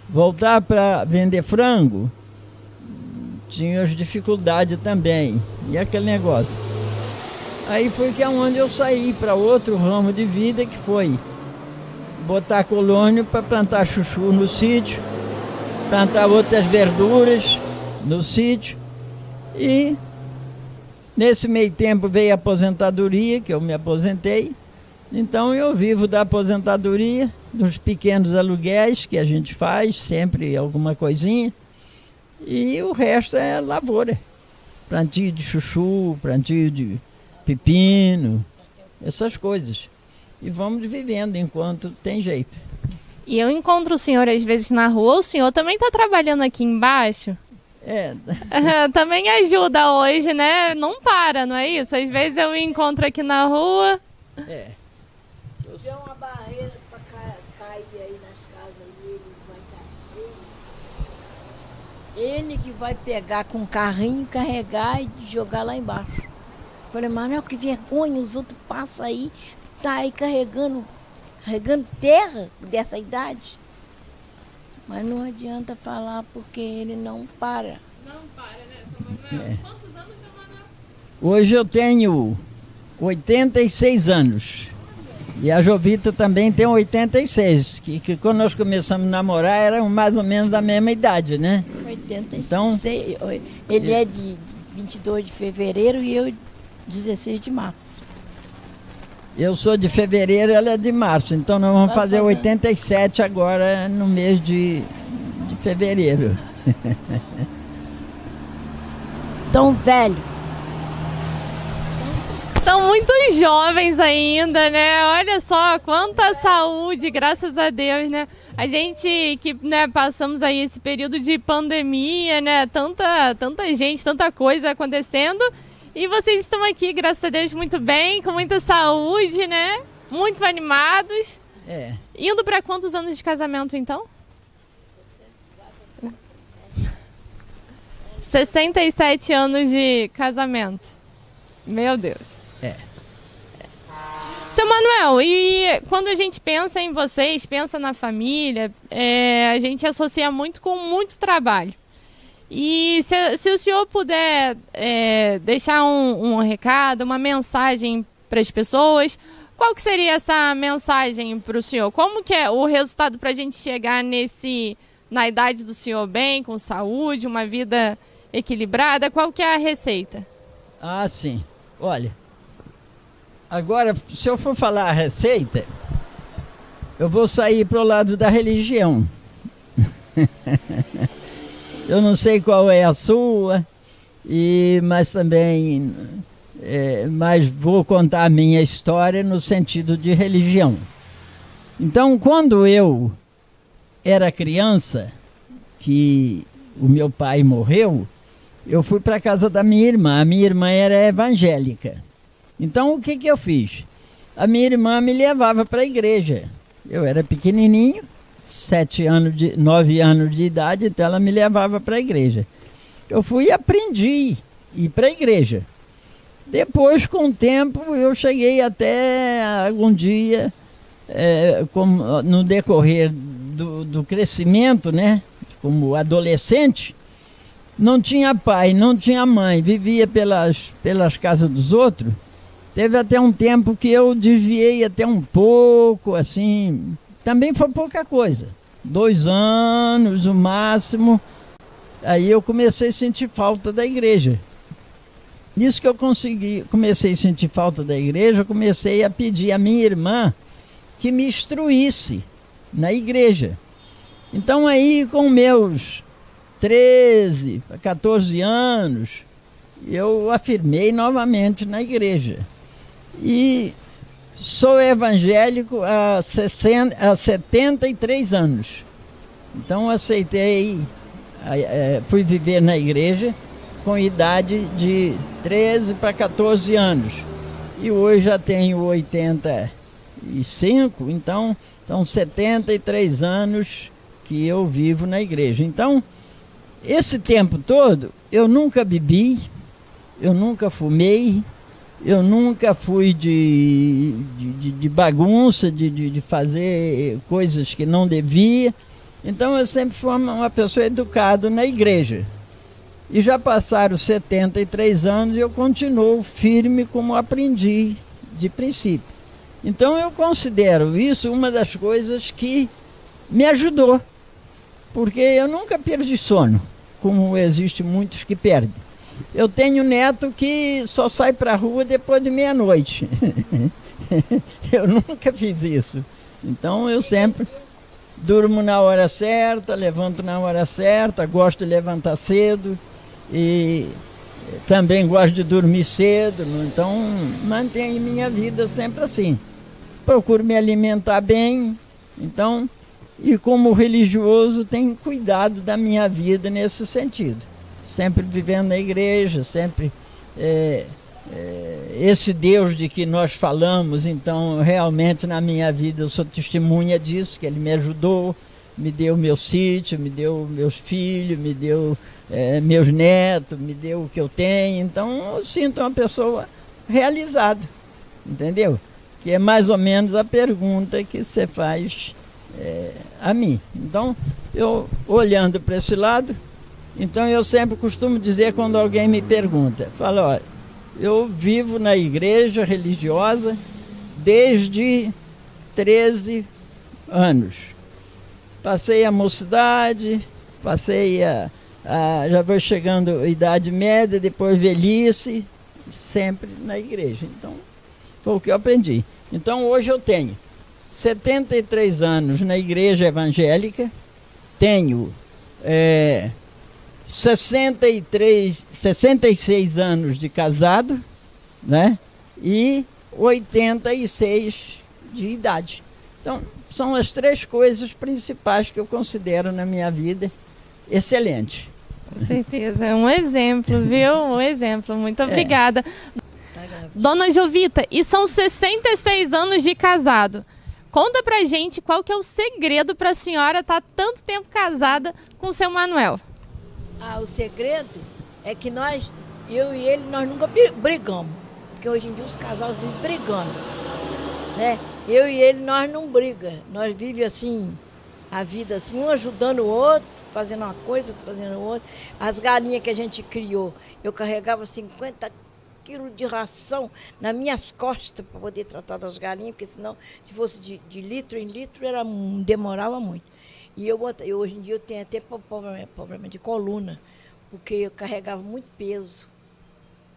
Voltar para vender frango? Tinha as dificuldades também. E aquele negócio. Aí foi que é onde eu saí para outro ramo de vida, que foi botar colônia para plantar chuchu no sítio, plantar outras verduras no sítio. E nesse meio tempo veio a aposentadoria, que eu me aposentei. Então eu vivo da aposentadoria, dos pequenos aluguéis que a gente faz, sempre alguma coisinha, e o resto é lavoura. Plantio de chuchu, plantio de pepino, essas coisas. E vamos vivendo enquanto tem jeito.
E eu encontro o senhor às vezes na rua, o senhor também está trabalhando aqui embaixo?
É.
Também ajuda hoje, né? Não para, não é isso? Às vezes eu encontro aqui na rua.
É.
Se tiver uma barreira para cair aí nas casas dele, vai cair. Ele que vai pegar com o carrinho, carregar e jogar lá embaixo. Falei, Manuel, que vergonha, os outros passam aí, tá aí carregando terra dessa idade. Mas não adianta falar porque ele não para.
Não para, né, seu Manuel? Quantos anos, seu Manuel?
Hoje eu tenho 86 anos. E a Jovita também tem 86, que quando nós começamos a namorar eram mais ou menos da mesma idade, né?
86.
Então,
ele é de 22 de fevereiro e eu 16 de março.
eu sou de fevereiro, ela é de março, então nós vamos fazer 87 agora no mês de fevereiro.
Tão velho.
Estão muito jovens ainda, né? Olha só, quanta saúde, graças a Deus, né? A gente que, né, passamos aí esse período de pandemia, né? Tanta gente, tanta coisa acontecendo. E vocês estão aqui, graças a Deus, muito bem, com muita saúde, né? Muito animados.
É.
Indo para quantos anos de casamento, então? 67 anos de casamento. Meu Deus.
É.
Seu Manuel, e quando a gente pensa em vocês, pensa na família, a gente associa muito com muito trabalho. E se o senhor puder deixar um recado, uma mensagem para as pessoas, qual que seria essa mensagem para o senhor? Como que é o resultado para a gente chegar na idade do senhor bem, com saúde, uma vida equilibrada? Qual que é a receita?
Ah, sim. Olha, agora, se eu for falar a receita, eu vou sair para o lado da religião. Eu não sei qual é a sua, mas também mas vou contar a minha história no sentido de religião. Então, quando eu era criança, que o meu pai morreu, eu fui para a casa da minha irmã. A minha irmã era evangélica. Então, o que eu fiz? A minha irmã me levava para a igreja. Eu era pequenininho, 9 anos de idade, então ela me levava para a igreja. Eu fui e aprendi a ir para a igreja. Depois, com o tempo, eu cheguei até algum dia, no decorrer do crescimento, né, como adolescente, não tinha pai, não tinha mãe, vivia pelas casas dos outros. Teve até um tempo que eu desviei até um pouco, assim, também foi pouca coisa, 2 anos, o máximo. Aí eu comecei a sentir falta da igreja. Isso que eu comecei a sentir falta da igreja, eu comecei a pedir à minha irmã que me instruísse na igreja. Então aí, com meus 13, 14 anos, eu afirmei novamente na igreja. E sou evangélico há 73 anos. Então aceitei, fui viver na igreja com idade de 13 para 14 anos. E hoje já tenho 85, então são 73 anos que eu vivo na igreja. Então, esse tempo todo, eu nunca bebi, eu nunca fumei, eu nunca fui de bagunça, de fazer coisas que não devia. Então, eu sempre fui uma pessoa educada na igreja. E já passaram 73 anos e eu continuo firme como aprendi de princípio. Então, eu considero isso uma das coisas que me ajudou. Porque eu nunca perdi sono, como existe muitos que perdem. Eu tenho neto que só sai para a rua depois de meia-noite. Eu nunca fiz isso. Então eu sempre durmo na hora certa, levanto na hora certa, gosto de levantar cedo e também gosto de dormir cedo. Então mantenho minha vida sempre assim. Procuro me alimentar bem, então, e como religioso tenho cuidado da minha vida nesse sentido. Sempre vivendo na igreja, sempre esse Deus de que nós falamos, então realmente na minha vida eu sou testemunha disso, que Ele me ajudou, me deu meu sítio, me deu meus filhos, me deu meus netos, me deu o que eu tenho, então eu sinto uma pessoa realizada, entendeu? Que é mais ou menos a pergunta que você faz a mim. Então, eu olhando para esse lado, então eu sempre costumo dizer quando alguém me pergunta, falo, olha, eu vivo na igreja religiosa desde 13 anos. Passei a mocidade, passei já vou chegando à idade média, depois velhice, sempre na igreja. Então, foi o que eu aprendi. Então, hoje eu tenho 73 anos na igreja evangélica, tenho 66 anos de casado, né? E 86 de idade. Então, são as 3 coisas principais que eu considero na minha vida excelente.
Com certeza, é um exemplo, viu? Um exemplo. Muito obrigada. Dona Jovita, e são 66 anos de casado. Conta pra gente qual que é o segredo para a senhora estar tanto tempo casada com o seu Manuel.
O segredo é que eu e ele, nós nunca brigamos. Porque hoje em dia os casais vivem brigando, né? Eu e ele, nós não brigamos. Nós vivemos assim, a vida assim, um ajudando o outro, fazendo uma coisa, outro fazendo outra. As galinhas que a gente criou, eu carregava 50 quilos de ração nas minhas costas para poder tratar das galinhas, porque senão, se fosse de litro em litro, demorava muito. E hoje em dia eu tenho até problema de coluna, porque eu carregava muito peso.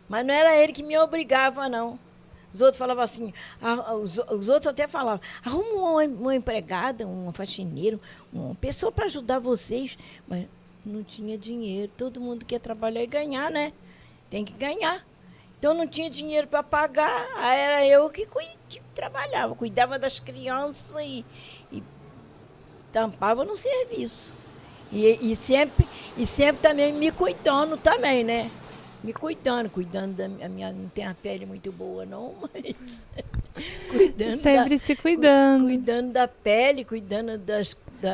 Mas não era ele que me obrigava, não. Os outros falavam assim, os outros até falavam, arruma uma empregada, uma faxineira, uma pessoa para ajudar vocês. Mas não tinha dinheiro, todo mundo quer trabalhar e ganhar, né? Tem que ganhar. Então não tinha dinheiro para pagar, aí era eu que trabalhava, cuidava das crianças e tampava no serviço. E sempre também me cuidando também, né? Me cuidando da minha, não tem a pele muito boa não, mas
sempre se cuidando.
Cuidando da pele, cuidando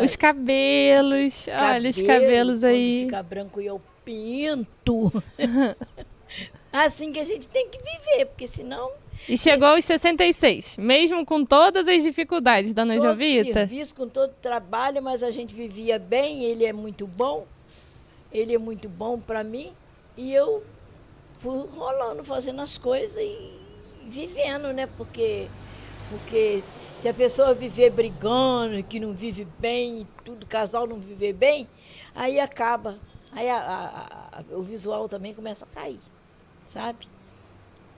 os cabelos, olha os cabelos aí.
Fica branco e eu pinto. Assim que a gente tem que viver, porque senão...
E chegou aos 66, mesmo com todas as dificuldades, Dona Jovita?
Todo serviço, com todo trabalho, mas a gente vivia bem, ele é muito bom para mim, e eu fui rolando, fazendo as coisas e vivendo, né? Porque se a pessoa viver brigando, que não vive bem, casal não viver bem, aí acaba, aí o visual também começa a cair, sabe?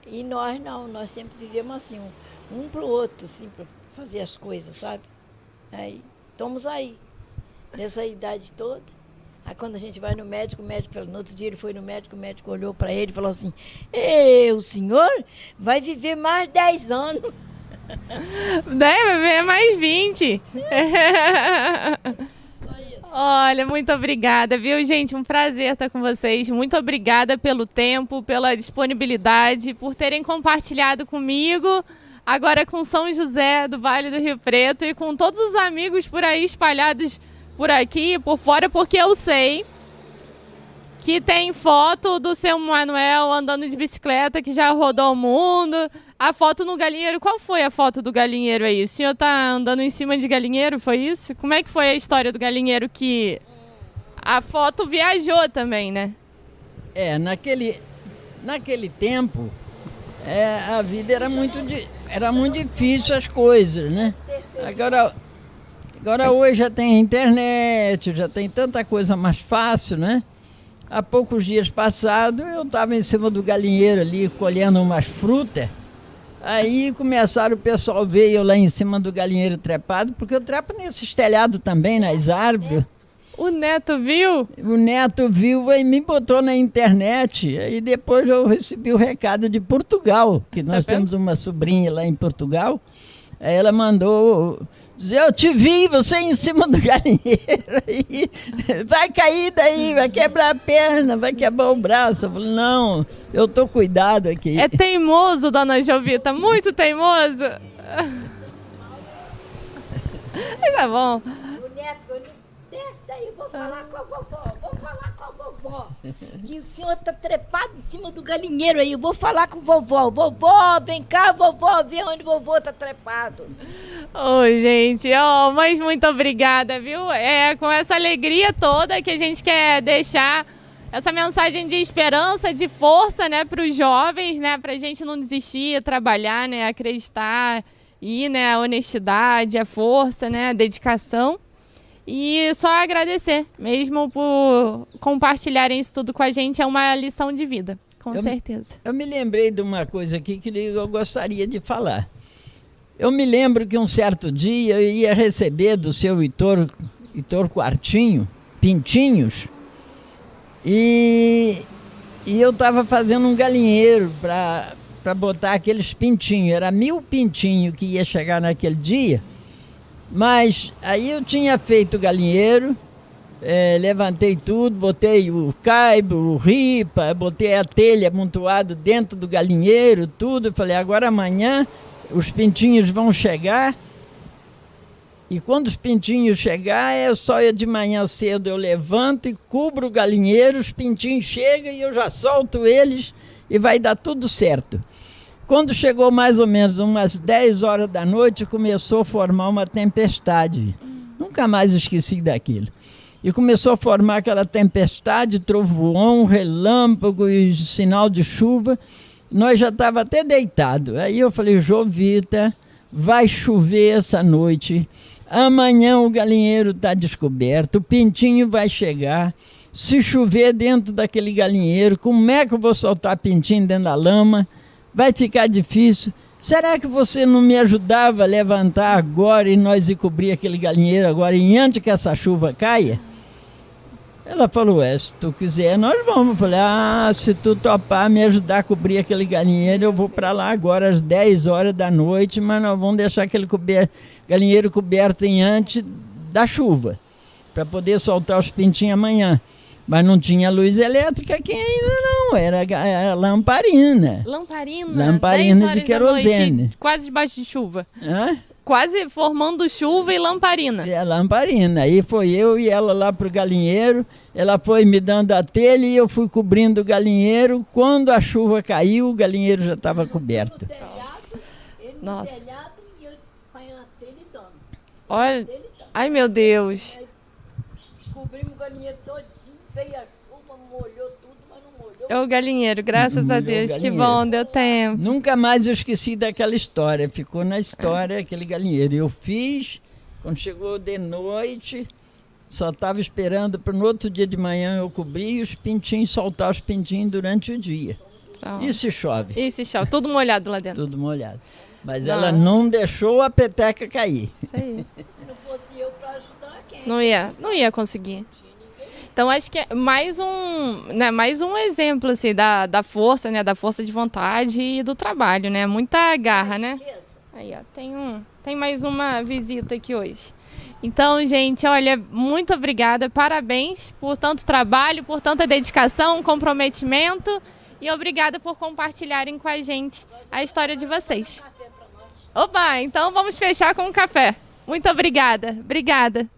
E nós não, nós sempre vivemos assim, um para o outro, assim, para fazer as coisas, sabe? Aí, estamos aí, nessa idade toda. Aí quando a gente vai no médico, o médico fala, no outro dia ele foi no médico, o médico olhou para ele e falou assim, o senhor vai viver mais 10 anos.
Vai viver mais 20. Olha, muito obrigada, viu, gente? Um prazer estar com vocês. Muito obrigada pelo tempo, pela disponibilidade, por terem compartilhado comigo, agora com São José do Vale do Rio Preto e com todos os amigos por aí espalhados por aqui, por fora, porque eu sei que tem foto do seu Manuel andando de bicicleta, que já rodou o mundo. A foto no galinheiro, qual foi a foto do galinheiro aí? O senhor tá andando em cima de galinheiro, foi isso? Como é que foi a história do galinheiro que a foto viajou também, né?
Naquele tempo, a vida era muito difícil as coisas, né? Agora hoje já tem internet, já tem tanta coisa mais fácil, né? Há poucos dias passados eu estava em cima do galinheiro ali colhendo umas frutas Aí começaram, o pessoal veio lá em cima do galinheiro trepado, porque eu trepo nesses telhados também, nas árvores.
O Neto viu?
O Neto viu e me botou na internet. Aí depois eu recebi o recado de Portugal, que nós temos uma sobrinha lá em Portugal. Aí ela mandou dizer, eu te vi, você em cima do galinheiro. Aí, vai cair daí, vai quebrar a perna, vai quebrar o braço. Eu falei, não, eu tô cuidado aqui.
É teimoso, dona Jovita, muito teimoso. Mas tá bom.
O Neto, desce daí, vou falar com a vovó, que o senhor tá trepado em cima do galinheiro aí, eu vou falar com vovó. Vovó, vem cá, vovó, vê onde vovô tá trepado.
Oi, gente, mas muito obrigada, viu? É com essa alegria toda que a gente quer deixar essa mensagem de esperança, de força, né, para os jovens, né, para a gente não desistir, trabalhar, né, acreditar, e, né, a honestidade, a força, né, a dedicação. E só agradecer, mesmo por compartilharem isso tudo com a gente, é uma lição de vida, com certeza.
Eu me lembrei de uma coisa aqui que eu gostaria de falar. Eu me lembro que um certo dia eu ia receber do seu Heitor Quartinho, pintinhos, e eu estava fazendo um galinheiro para botar aqueles pintinhos. Era 1000 pintinhos que ia chegar naquele dia. Mas aí eu tinha feito o galinheiro, levantei tudo, botei o caibo, o ripa, botei a telha amontoado dentro do galinheiro, tudo. Falei, agora amanhã os pintinhos vão chegar. E quando os pintinhos chegar, é só eu de manhã cedo eu levanto e cubro o galinheiro, os pintinhos chegam e eu já solto eles e vai dar tudo certo. Quando chegou mais ou menos umas 10 horas da noite, começou a formar uma tempestade. Nunca mais esqueci daquilo. E começou a formar aquela tempestade, trovoão, relâmpago e sinal de chuva. Nós já estávamos até deitados. Aí eu falei, Jovita, vai chover essa noite. Amanhã o galinheiro está descoberto, o pintinho vai chegar. Se chover dentro daquele galinheiro, como é que eu vou soltar pintinho dentro da lama? Vai ficar difícil. Será que você não me ajudava a levantar agora e nós ir cobrir aquele galinheiro agora, e antes que essa chuva caia? Ela falou, se tu quiser, nós vamos. Eu falei, se tu topar me ajudar a cobrir aquele galinheiro, eu vou para lá agora às 10 horas da noite, mas nós vamos deixar aquele galinheiro coberto em antes da chuva, para poder soltar os pintinhos amanhã. Mas não tinha luz elétrica aqui ainda não, era lamparina. Lamparina de querosene.
Noite, quase debaixo de chuva.
Hã?
Quase formando chuva e lamparina.
Lamparina. Aí foi eu e ela lá pro galinheiro, ela foi me dando a telha e eu fui cobrindo o galinheiro. Quando a chuva caiu, o galinheiro já estava coberto.
Nossa.
E eu apanhando a telha e dando.
Olha, ai meu Deus.
Cobrimos o galinheiro todinho, veio a chuva, molhou tudo, mas não molhou.
É o galinheiro, graças a Deus. Que bom, deu tempo.
Nunca mais eu esqueci daquela história, ficou na história aquele galinheiro. Eu fiz, quando chegou de noite, só estava esperando para no outro dia de manhã eu cobrir e os pintinhos, soltar os pintinhos durante o dia. E se chove?
E se chove, tudo molhado lá dentro.
Tudo molhado. Mas ela não deixou a peteca cair.
Isso aí.
Se não fosse eu para ajudar, quem?
Não ia conseguir. Então acho que é mais um exemplo assim, da força, né, da força de vontade e do trabalho, né? Muita garra, né? Aí, ó, tem mais uma visita aqui hoje. Então, gente, olha, muito obrigada, parabéns por tanto trabalho, por tanta dedicação, comprometimento e obrigada por compartilharem com a gente a história de vocês. Opa, então vamos fechar com um café. Muito obrigada. Obrigada.